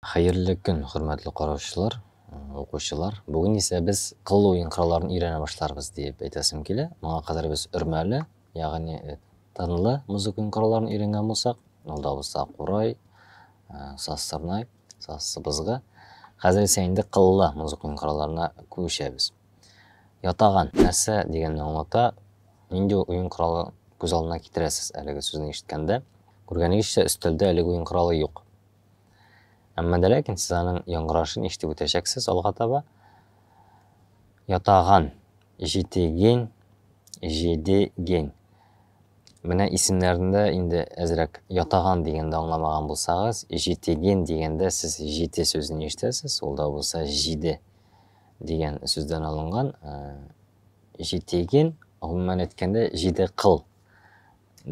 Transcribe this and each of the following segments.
Xayrli kun, hurmatli qarovchilar, o'quvchilar. Bugun esa biz qilli o'yin qurollarini o'rgana boshlarmiz deb aytasim keladi. Menga qadar biz urmali, ya'ni tanli muzika o'yin qurollarini o'rgangan bo'lsak, unda bo'lsa Qo'ray, Sassirnay, Sassibizg'i. Hozir esa endi qilli muzika o'yin qurollarini ko'rishamiz. Yotag'an narsa deganni anglata, endi o'yin quroli ko'z oldina keltirasiz. Haligi so'zni eshitganda, ko'rganingizcha ustalda haligi o'yin quroli yo'q. Amma lekin siz aning yangrashini eshitib o'tashaksiz olg'a taba. Yotag'an, jitegen, jedegen. Mana ismlarida endi azrak yotag'an deganda anglamagan bo'lsangiz, jitegen deganda siz jite so'zini eshitasiz. Unda bo'lsa jide degan so'zdan olingan. Jitegen umuman aytganda jide qil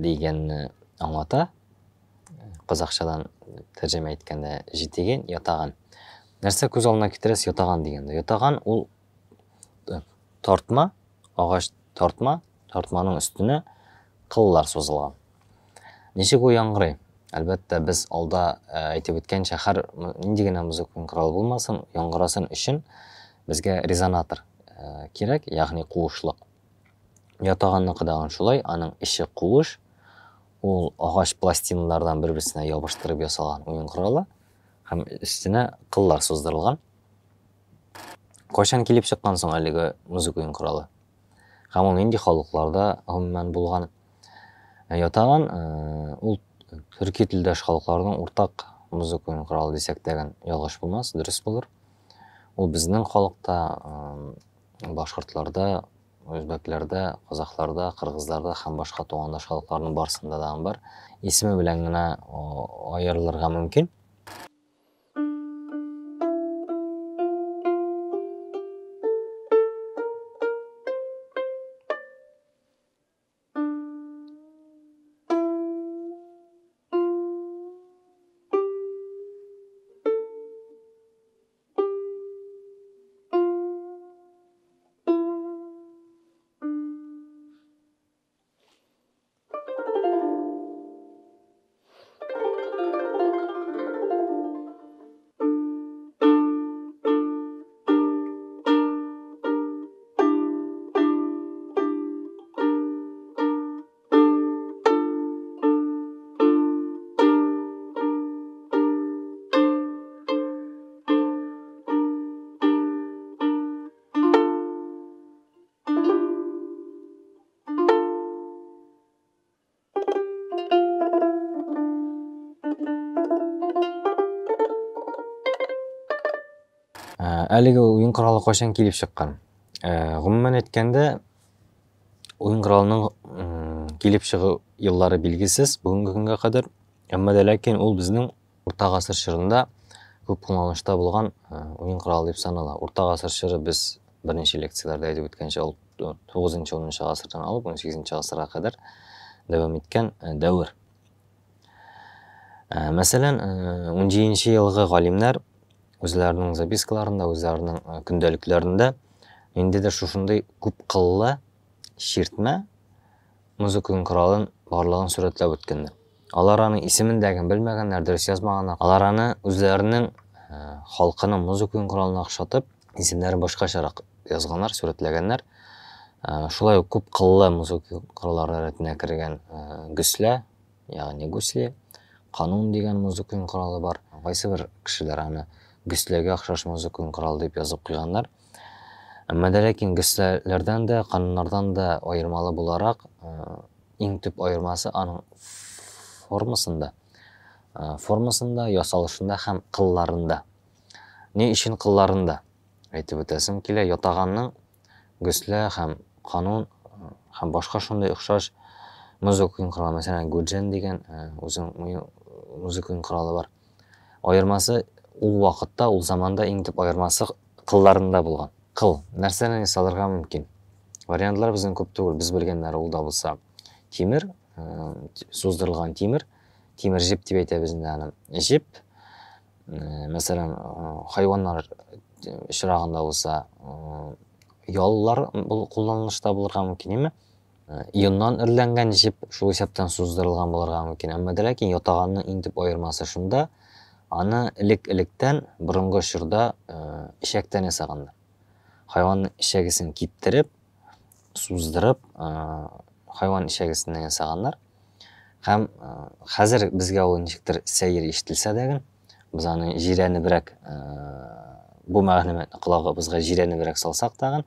deganni anglata. Qozoqchadan tarjima etganda jitegen yotag'an. Narsa ko'z oldina keltirasiz yotag'an deganda. Yotag'an u tortma, og'och tortma, tortmaning ustuna qillar so'zilgan. Nechik u yangray? Albatta biz olda aytib o'tgancha har nendagina muzika quroli bo'lmasin, yangrasin uchun bizga rezonator kerak, ya'ni quvushliq. Yotag'anni qidigan shulay, aning ishi quvush. Ул og'och plastinalardan bir-birisine yopishtirib yasalgan o'yin quroli, ham ustuna qillar so'zdirilgan. Qachon kelib chiqqan so'ng haligi muzika o'yin quroli? Hamon endi xalqlarda umuman bo'lgan. Yotag'an ул turkiy tildosh xalqlarning o'rtaq muzika o'yin quroli desak degan yolg'ish bo'lmas, durust bo'lar. Ул bizning xalqda, boshqurtlarda, o'zbeklarda, qozoqlarda, qirg'izlarda ham boshqa to'g'ondosh xalqlarning barsida ham bor. Ismi bilangina ayrilirga mumkin. Haligi o'yin quroli qachon kelib chiqqan? Umuman aytganda, o'yin qurolining kelib chiqu yillari belgisiz bugungi kunga qadar. Amma lekin ul bizning o'rta asr shirinda ko'p qo'llanishda bo'lgan o'yin quroli deb sanaladi. O'rta asr shiri biz birinchi leksiyalarda aytib o'tgancha 9-10 asrdan olib 18 asrga qadar davom etgan davr. Masalan, 17-yilgi g'olimlar o'zlarining zapiskalarida, o'zlarining kundaliklarida endidir shunday ko'p qilli shirtma muzika o'yin qurolini borlig'ini suratlab o'tganlar. Alarning ismini bilmaganlar, dars yozmaganlar, alarni o'zlarining xalqining muzika o'yin qurolini o'xshatib, ismlarini boshqacharoq yozganlar, suratlaganlar. Shulay ko'p qilli muzika qurollariga kirgan gusla, ya'ni gusli, qonun degan muzika o'yin quroli bor. Qaysi bir kishilar ani guslaga o'xshash muzika o'yin quroli deb yozib qo'yganlar. Amma lekin guslalardan da, qonunlardan da ayirmali bo'laroq eng tub ayirmasi aning formasında, yasalışında ham qillarında. Ne işin qillarında? Aytib o'tasim keladi, yotag'anning gusla ham qonun ham boshqa shunday o'xshash muzika o'yin quroli, masalan, gurjan degan o'zing muzika o'yin quroli bor. Ayirmasi u vaqtda, u zamonda eng tub ayirmasi qillarında bo'lgan. Qil narsani esalirga mumkin. Variantlar bizning ko'p to'g'ri, biz bilganlari unda bo'lsa, temir, so'zdirilgan temir jip deb aytamiz bizda. Jip, masalan, hayvonlar ishrag'ында bo'lsa, yollar qo'llanilishda bo'lirga mumkin emas. Iyundan irlangan jip shu hisobdan so'zdirilgan bo'lirga mumkin. Amma lekin yotag'anning eng tub ayirmasi shunda, аны илек-илектен бұрынғы учурда ишектен ясагандар. Хайвандын ишегисин киптирип, суздырып, хайван ишегисинен ясагандар. Һәм хәзер безгә ул ничектер сәер ишетелсә дә, без аны җирәнебрәк, бу мәгълүматны колагыбызга җирәнебрәк салсак тагын,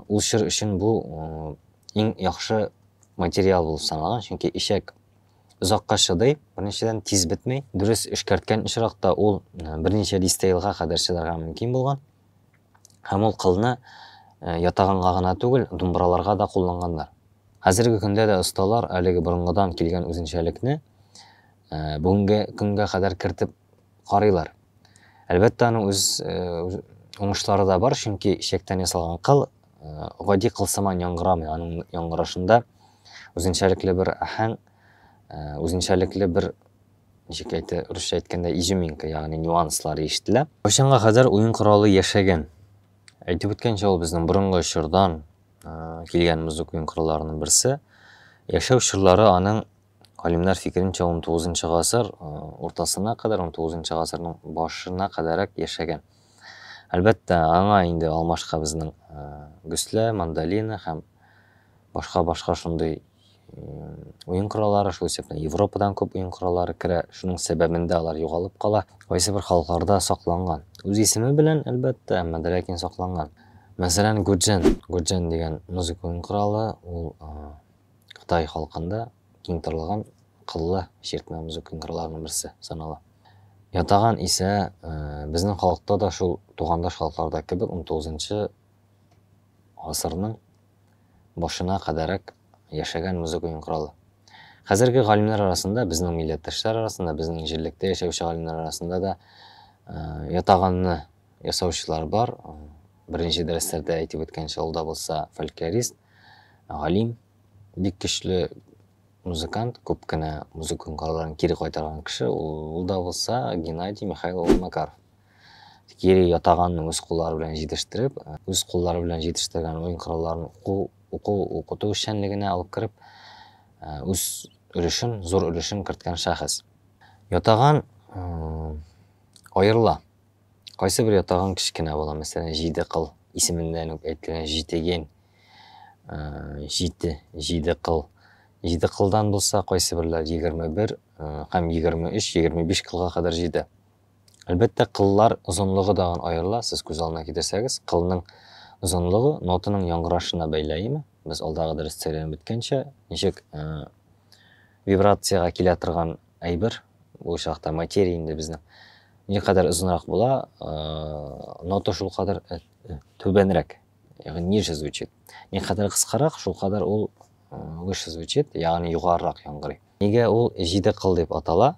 ул чор өчен бу иң яхшы материал булып саналган, чөнки ишәк озакка чыдый, беренчедән тиз бетмәй, дөрес эшкәрткән очракта ул берничә дистә елга кадәр чыдарга мөмкин булган. Һәм ул кылны ятаганга гына түгел, думбраларга да кулланганнар. Хәзерге көндә дә осталар әлеге борынгыдан килгән үзенчәлекне бүгенге көнгә кадәр кертеп карыйлар. Әлбәттә, аның үз уңышлары да бар, чөнки ишәктән ясалган кыл гади кыл сыман яңгырамый. Аның яңгырашында үзенчәлекле бер аһәң, үзенчәлекле бер, ничек русча әйткәндә, изюминка, ягъни нюанслары ишетелә. Кайчанга кадәр уен коралы яшәгән. Әйтеп үткәнчә, ул безнең борынгы чордан килгән музыка уен коралларының берсе. Яшәү чорлары аның галимнәр фикеренчә 19 гасыр уртасына кадәр, 19 гасырның башына кадәрәк яшәгән. Әлбәттә, аңа инде алмашка безнең гөслә, мандолина һәм башка шундый уен кораллары, шул исәптән Европадан күп уен кораллары керә, шуның сәбәбендә алар югалып кала, кайсы бер халыкларда сакланган. Үз исеме белән, әлбәттә, әмма ләкин сакланган. Мәсәлән, гуджен дигән музыка уен коралы, ул Кытай халкында киң таралган кыллы чиртмә музыка уен коралларының берсе санала. Ятаган исә безнең халыкта да шул тугандаш халыкларда кебек 19 гасырның башына кадәрәк яшәгән музыка уен коралы. Хәзерге галимнәр арасында, безнең милләттәшләр арасында, безнең җирлектә яшәүче галимнәр арасында да ятаганны ясаучылар бар. Беренче дәресләрдә әйтеп үткәнчә, ул да булса фольклорист, галим, бик көчле музыкант, күп кенә музыка уен коралларын кире кайтарган кеше, ул да булса Геннадий Михайлович Макаров. Кире ятаганны үз куллары белән җитештереп, үз куллары белән җитештергән уен коралларын укыту эшчәнлегенә алып кереп, үз өлешен, зур өлешен керткән шәхес. Ятаган аерыла. Кайсы бер ятаган кичкенә була, мәсәлән, җиде кыл исемендән үк әйтелгән җитеген, җиде кыл. Җиде кылдан булса, кайсы берләр 21 һәм 23, 25 кылга кадәр җиде. Әлбәттә, кыллар озынлыгы да аерыла. Сез күз алдына китерсәгез, кылның озынлыгы нотаның яңгырашына бәйләйме? Без алдагы дәрестә сөйләп беткәнчә, ничек вибрацияга килә торган әйбер, бу чакта материя инде безнең ни кадәр озынрак була, нота шул кадәр түбәнрәк, ягъни ниже звучит. Ни кадәр кыскарак, шул кадәр ул выше звучит, ягъни югарырак яңгырый. Нигә ул җиде кыл дип атала?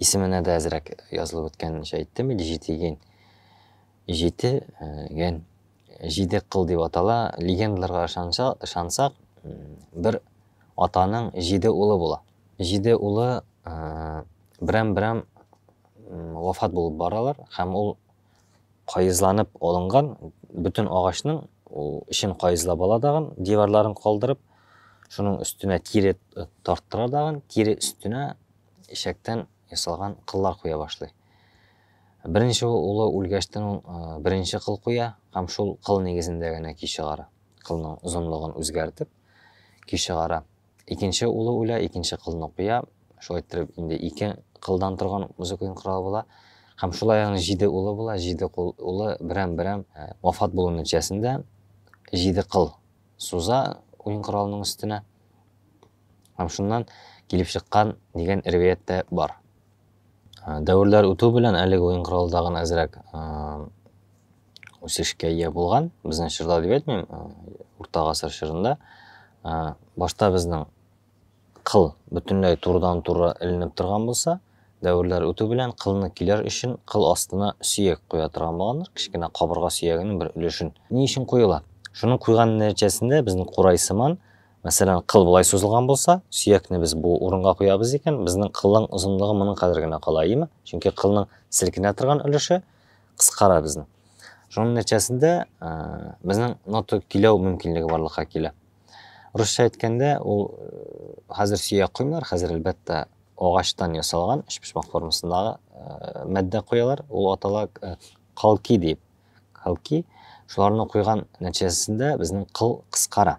Исеменә дә әзрәк язылып үткәнчә әйттем, җитеген. Җиде кыл дип атала. Легендаларга ышансак, бер атаның 7 улы була. 7 улы берәм-берәм вафат булып баралар, һәм ул кайызланып алынган бүтән агачның ишен кайызлап ала дагын, диварларын калдырып, шуның үстенә тире тарттыра дагын, тире үстенә ишәктән ясалган кыллар куя башлый. Беренче улы үлгәчтән беренче кыл куя, һәм шул кыл нигезендә генә ки чыгара. Кылның озынлыгын үзгәртеп ки чыгара. Икенче улы үлә, икенче кылны куя. Шулай итеп инде 2 кылдан торган музыка уен коралы була. Һәм шулай 7 улы була, 7 улы берәм-берәм вафат булу нәтиҗәсендә 7 кыл суза уен коралының өстенә. Һәм шуннан килеп чыккан дигән риваяттә бар. Дәврләр үтү белән әлеге уен коралы дагы әзрәк үсешкә ия булган. Безнең чорда дип әйтмим, урта гасыр чорында. Башта безнең кыл бүтүнләй турыдан-туры эленеп торган булса, дәврләр үтү белән кылны килер өчен кыл астына сөяк куя торган булганнар, кичкенә кабырга сөягенең бер өлешен. Ни өчен куела? Шуның куйган нәтиҗәсендә безнең курай сыман, мәсәлән, кыл булай сузылган булса, сөякне без бу урынга куябыз икән, безнең кылның озынлыгы моның кадәр генә кала, име? Чөнки кылның селкенә торган өлеше кыскара безнең. Шуның нәтиҗәсендә безнең нота киләү мөмкинлеге барлыкка килә. Русча әйткәндә, ул хәзер сөяк куймыйлар, хәзер әлбәттә агачтан ясалган, өчпочмак формасындагы мәддә куялар, ул атала калки дип. Калки. Шуларны куйган нәтиҗәсендә безнең кыл кыскара.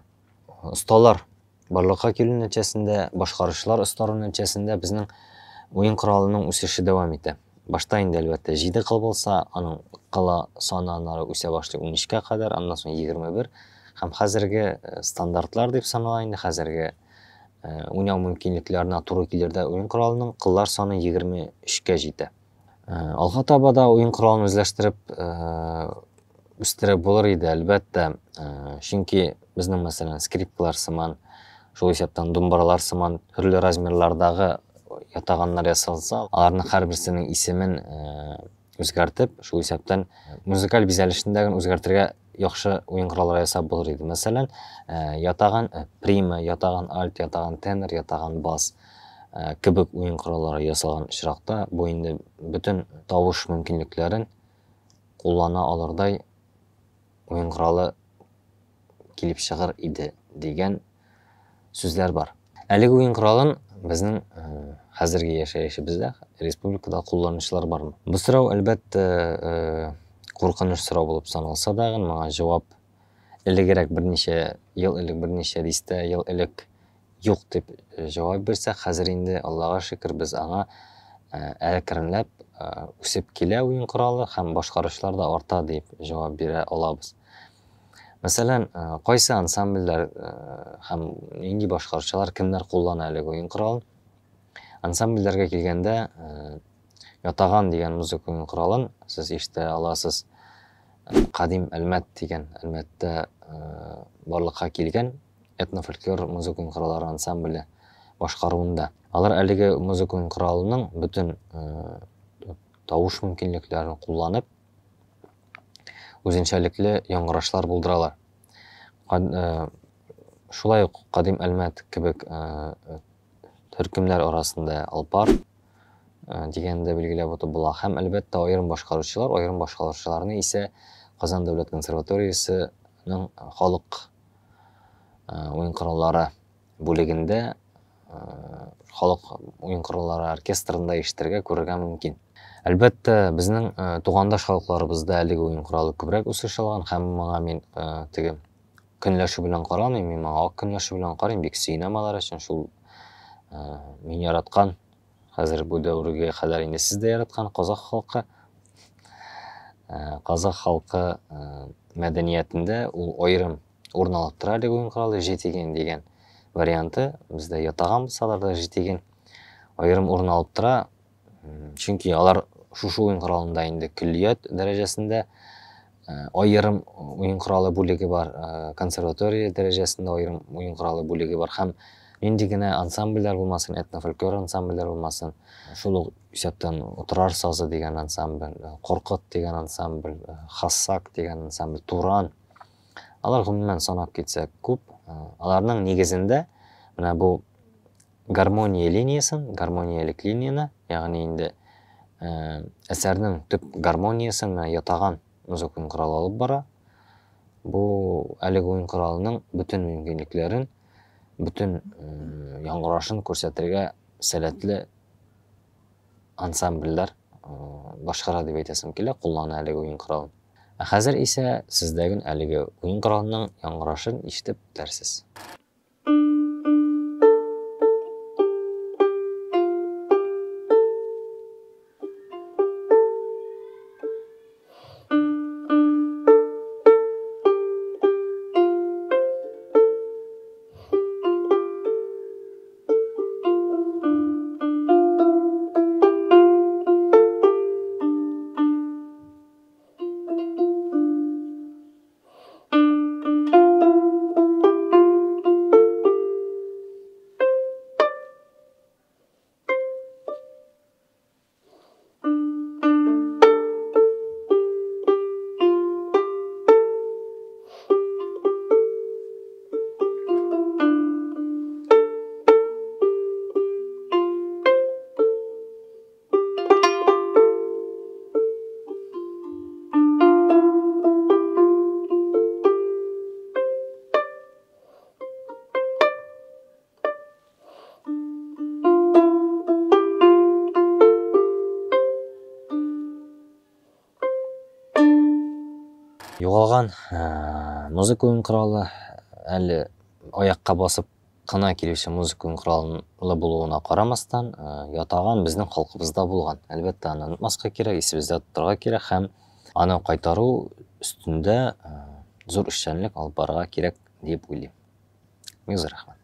Осталар барлыкка килү нәтиҗәсендә, башкаручылар остару нәтиҗәсендә безнең уен коралының үсеше дәвам итә. Башта инде әлбәттә 7 кыл булса, аның кыла саны аннары үсә башлый 13-кә кадәр, аннан соң 21. Һәм хәзерге стандартлар дип санала инде, хәзерге уйнау мөмкинлекләренә туры килердә уен коралының кыллар саны 23-кә җитә. Алга таба да уен коралын үзләштереп үстереп булыр иде, әлбәттә, чөнки безнең мәсәлән скрипкалар сыман, шул исәптән думбралар сыман төрле размерлардагы ятаганнар ясалса, аларның һәрберсенең исемен үзгәртеп, шул исәптән музыкаль бизәлешендәге үзгәртергә яхшы уен кораллары ясап булыр иде. Мәсәлән, ятаган прима, ятаган альт, ятаган тенор, ятаган бас кебек уен кораллары ясалган очракта, бу инде бөтен тавыш мөмкинлекләрен куллана алырдай уен коралы килеп чыгыр иде дигән сүзләр бар. Әлеге уен коралын безнең хәзерге яшәешебездә республикада кулланучылар бармы? Бу сорау әлбәттә куркыныч сорау булып саналса да, моңа җавап элегрәк берничә ел элек, берничә дистә ел элек юк дип җавап бирсә, хәзер инде Аллага шөкер без аңа әкренләп үсеп килә уен коралы һәм башкаручылар да арта дип җавап бирә алабыз. Мәсәлән, кайсы ансамбльләр һәм нинди башкаручылар кемнәр куллана әлеге уен коралын? Ансамбльләргә килгәндә, ятаган дигән музыка уен коралын сез ишетә аласыз. Кадим Әлмәт дигән, Әлмәттә барлыкка килгән этнофольклор музыка уен кораллары ансамбле башкаруында. Алар әлеге музыка уен коралының бөтен тавыш мөмкинлекләрен кулланып, үзенчәлекле яңгырашлар булдыралар. Шулай ук Кадим Әлмәт кебек төркемнәр арасында Алпар дигәндә билгеләп атап була. Һәм әлбәттә аерым башкаручыларны исә Казан дәүләт консерваториясенең халык уен кораллары бүлегендә халык уен кораллары оркестрында ишетергә, күрергә мөмкин. Әлбәттә, безнең тугандаш халыкларыбызда әлеге уен коралы күбрәк үсеш алган һәм моңа мин теге көнләшү белән карамыйм, мин моңа көнләшү белән карыйм, бик сөенәм алар өчен. Шул мин яраткан, хәзер бу дәвргә кадәр инде сез дә яраткан Казак халкы. Казак халкы мәдәниятендә ул аерым урын алып тора әлеге уен коралы, жетеген дигән варианты бездә ятаган булсалар да жетеген аерым урын алып тора. Чөнки алар шушы уен коралында инде көллият дәрәҗәсендә аерым уен коралы бүлеге бар, консерватория дәрәҗәсендә аерым уен коралы бүлеге бар һәм нинди генә ансамбльләр булмасын, этнофольклор ансамбльләр булмасын, шул ук исәптән Утырар сазы дигән ансамбль, Коркыт дигән ансамбль, Хассак дигән ансамбль, Туран. Алар гомумән санап китсәк күп. Аларның нигезендә менә бу гармония линиясын, гармониялек линияны, ягъни инде әсәрнең төп гармониясын ятаган музыка уен коралы алып бара. Бу әлеге уен коралының бөтен мөмкинлекләрен, бөтен яңгырашын күрсәтергә сәләтле ансамбльләр башкара дип әйтәсем килә, куллана әлеге уен коралын. Хәзер исә сездәген әлеге уен коралының яңгырашын ишетеп үтәрсез. Юғалған музыка ойын құралы әлі аяққа басып қана келуші музыка ойын құралы болуына қарамастан, ятаған біздің халқыбызда болған. Әлбәттә, аны ұмытмасқа керек, есімізде тұтырға керек һәм аны қайтару үстінде зор эшчәнлек алып барырга керек дип уйлыйм. Мең рәхмәт.